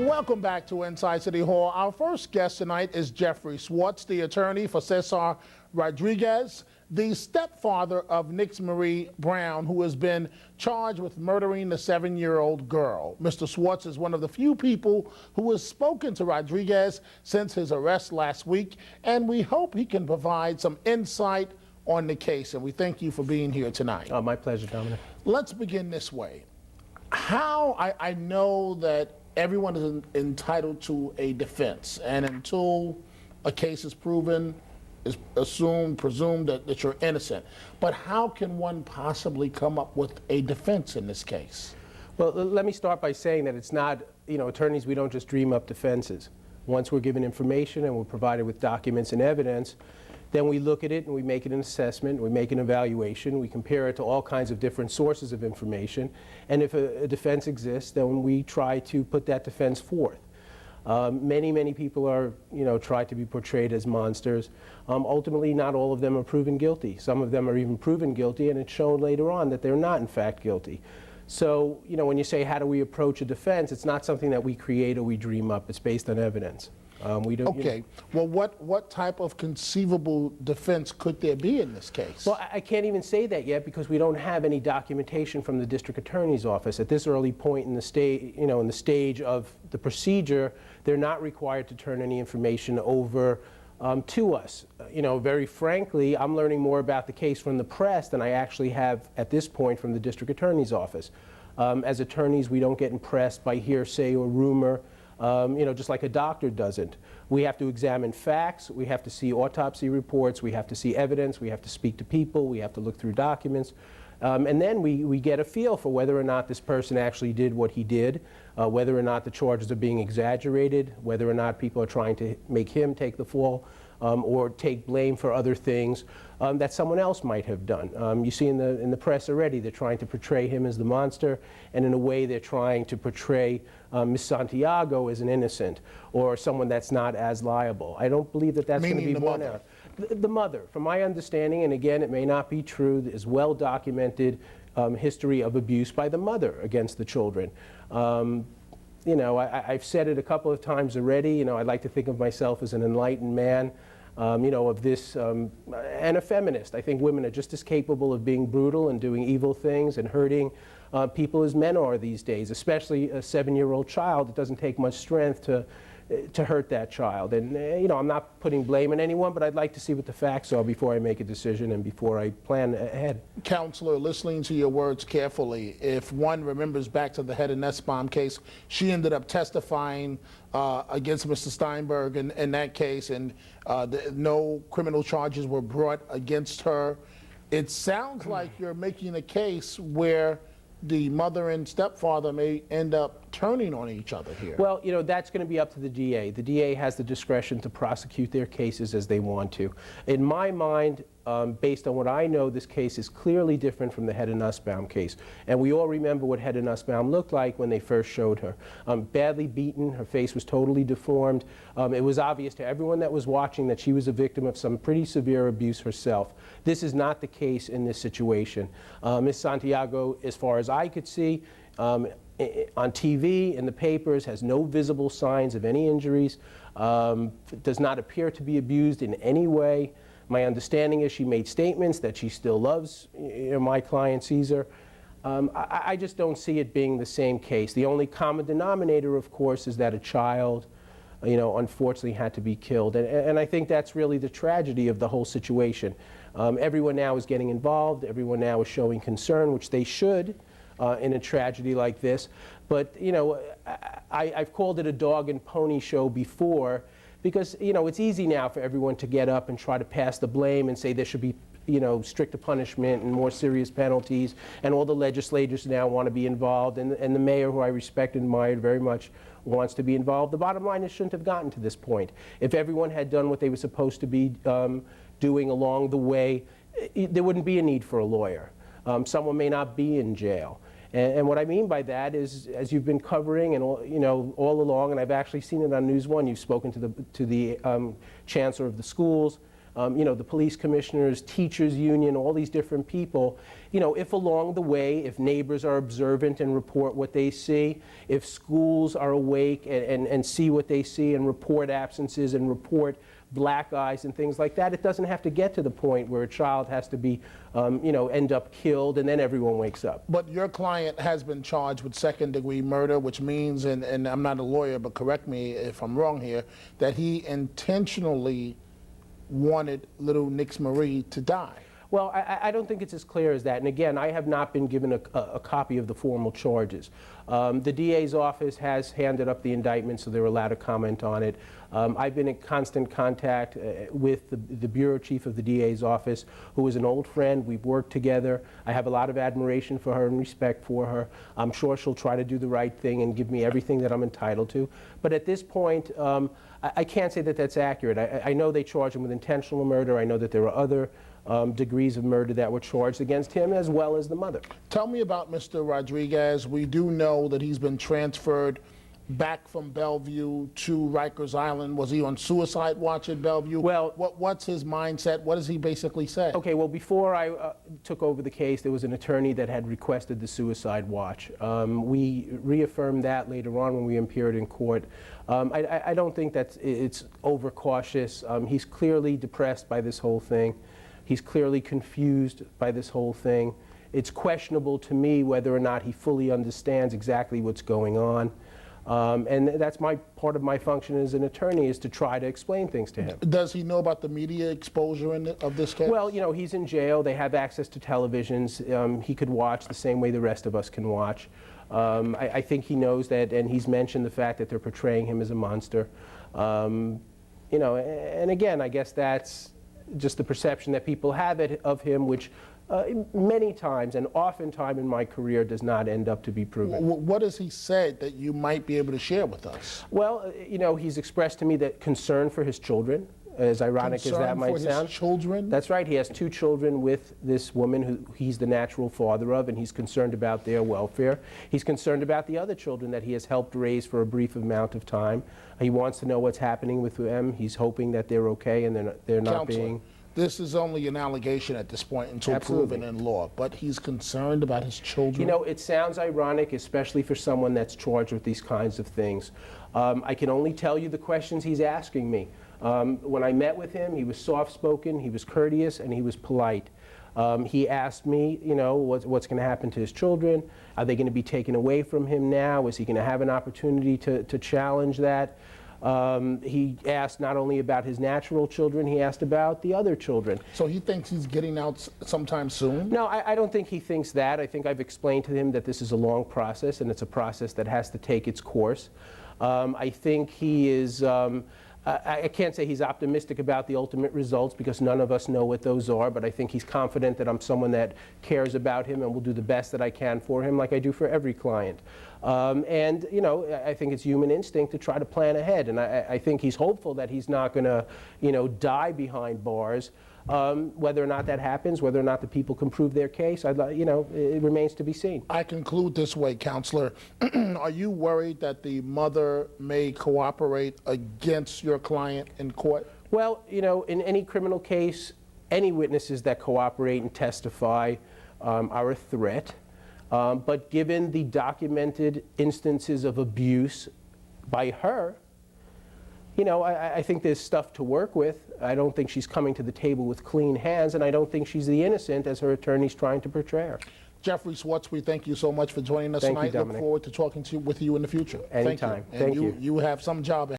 Welcome back to Inside City Hall. Our first guest tonight is Jeffrey Swartz, the attorney for Cesar Rodriguez, the stepfather of Nix Marie Brown, who has been charged with murdering the 7-year-old girl. Mr. Swartz is one of the few people who has spoken to Rodriguez since his arrest last week, and we hope he can provide some insight on the case, and we thank you for being here tonight. Oh, my pleasure, Dominic. Let's begin this way. I know that everyone is entitled to a defense, and until a case is proven, it's presumed that you're innocent. But how can one possibly come up with a defense in this case? Well, let me start by saying that it's not, attorneys, we don't just dream up defenses. Once we're given information and we're provided with documents and evidence, then we look at it and we make it an assessment, we make an evaluation, we compare it to all kinds of different sources of information, and if a defense exists, then we try to put that defense forth. Many people are, tried to be portrayed as monsters. Ultimately, not all of them are proven guilty. Some of them are even proven guilty, and it's shown later on that they're not, in fact, guilty. So, when you say, how do we approach a defense, it's not something that we create or we dream up. It's based on evidence. We don't, okay. Well, what type of conceivable defense could there be in this case? Well, I can't even say that yet because we don't have any documentation from the district attorney's office. At this early point in the stage of the procedure, they're not required to turn any information over to us. Very frankly, I'm learning more about the case from the press than I actually have at this point from the district attorney's office. As attorneys, we don't get impressed by hearsay or rumor. Just like a doctor doesn't. We have to examine facts, we have to see autopsy reports, we have to see evidence, we have to speak to people, we have to look through documents, and then we get a feel for whether or not this person actually did what he did, whether or not the charges are being exaggerated, whether or not people are trying to make him take the fall or take blame for other things that someone else might have done. You see in the press already, they're trying to portray him as the monster, and in a way they're trying to portray Ms. Santiago as an innocent or someone that's not as liable. I don't believe that that's going to be borne out. The mother, from my understanding, and again, it may not be true, is well-documented history of abuse by the mother against the children. I've said it a couple of times already, I'd like to think of myself as an enlightened man, of this, and a feminist. I think women are just as capable of being brutal and doing evil things and hurting people as men are these days, especially a 7-year-old child. It doesn't take much strength to hurt that child. And, I'm not putting blame on anyone, but I'd like to see what the facts are before I make a decision and before I plan ahead. Counselor, listening to your words carefully, if one remembers back to the Hedda Nussbaum case, she ended up testifying against Mr. Steinberg in that case, and no criminal charges were brought against her. It sounds like you're making a case where the mother and stepfather may end up turning on each other here. Well, that's going to be up to the DA. The DA has the discretion to prosecute their cases as they want to. In my mind, based on what I know, this case is clearly different from the Hedda Nussbaum case. And we all remember what Hedda Nussbaum looked like when they first showed her. Badly beaten, her face was totally deformed. It was obvious to everyone that was watching that she was a victim of some pretty severe abuse herself. This is not the case in this situation. Ms. Santiago, as far as I could see, on TV, in the papers, has no visible signs of any injuries, does not appear to be abused in any way. My understanding is she made statements that she still loves my client, Cesar. I just don't see it being the same case. The only common denominator, of course, is that a child, unfortunately had to be killed. And I think that's really the tragedy of the whole situation. Everyone now is getting involved. Everyone now is showing concern, which they should in a tragedy like this. But, I've called it a dog and pony show before, because, it's easy now for everyone to get up and try to pass the blame and say there should be, stricter punishment and more serious penalties, and all the legislators now want to be involved, and the mayor, who I respect and admire very much, wants to be involved. The bottom line is, shouldn't have gotten to this point. If everyone had done what they were supposed to be doing along the way, there wouldn't be a need for a lawyer. Someone may not be in jail. And what I mean by that is, as you've been covering and all along, and I've actually seen it on News One, you've spoken to the chancellor of the schools. the police commissioners, teachers union, all these different people, if along the way, if neighbors are observant and report what they see, if schools are awake and see what they see and report absences and report black eyes and things like that, it doesn't have to get to the point where a child has to be, end up killed and then everyone wakes up. But your client has been charged with second-degree murder, which means, and I'm not a lawyer, but correct me if I'm wrong here, that he intentionally wanted little Nix Marie to die. Well, I don't think it's as clear as that. And again, I have not been given a copy of the formal charges. The DA's office has handed up the indictment, so they're allowed to comment on it. I've been in constant contact with the bureau chief of the DA's office, who is an old friend. We've worked together. I have a lot of admiration for her and respect for her. I'm sure she'll try to do the right thing and give me everything that I'm entitled to. But at this point, I can't say that that's accurate. I know they charged him with intentional murder. I know that there are other degrees of murder that were charged against him, as well as the mother. Tell me about Mr. Rodriguez. We do know that he's been transferred back from Bellevue to Rikers Island. Was he on suicide watch at Bellevue? Well, what's his mindset? What does he basically say? Okay, well, before I took over the case, there was an attorney that had requested the suicide watch. We reaffirmed that later on when we appeared in court. I don't think that it's overcautious. He's clearly depressed by this whole thing. He's clearly confused by this whole thing. It's questionable to me whether or not he fully understands exactly what's going on. And that's part of my function as an attorney, is to try to explain things to him. Does he know about the media exposure of this case? Well, he's in jail. They have access to televisions. He could watch the same way the rest of us can watch. I think he knows that, and he's mentioned the fact that they're portraying him as a monster. And again, I guess that's just the perception that people have of him, which many times and oftentimes in my career does not end up to be proven. What has he said that you might be able to share with us? Well, he's expressed to me that concern for his children, as ironic as that might sound. Concern for his children? That's right. He has 2 children with this woman who he's the natural father of, and he's concerned about their welfare. He's concerned about the other children that he has helped raise for a brief amount of time. He wants to know what's happening with them. He's hoping that they're okay and they're not being... This is only an allegation at this point until proven in law, but he's concerned about his children. It sounds ironic, especially for someone that's charged with these kinds of things. I can only tell you the questions he's asking me. When I met with him, he was soft-spoken, he was courteous, and he was polite. He asked me, what's going to happen to his children? Are they going to be taken away from him now? Is he going to have an opportunity to challenge that? He asked not only about his natural children, he asked about the other children. So he thinks he's getting out sometime soon? No, I don't think he thinks that. I think I've explained to him that this is a long process, and it's a process that has to take its course. I think he is... I can't say he's optimistic about the ultimate results because none of us know what those are, but I think he's confident that I'm someone that cares about him and will do the best that I can for him, like I do for every client. And, I think it's human instinct to try to plan ahead, and I think he's hopeful that he's not going to, die behind bars. Whether or not that happens, whether or not the people can prove their case, it remains to be seen. I conclude this way, Counselor. Are you worried that the mother may cooperate against your client in court? Well, in any criminal case, any witnesses that cooperate and testify are a threat. But given the documented instances of abuse by her, I think there's stuff to work with. I don't think she's coming to the table with clean hands, and I don't think she's the innocent as her attorney's trying to portray her. Jeffrey Swartz, we thank you so much for joining us tonight. Thank you, Dominic. Look forward to talking with you in the future. Anytime. Thank you. Thank you. You have some job ahead.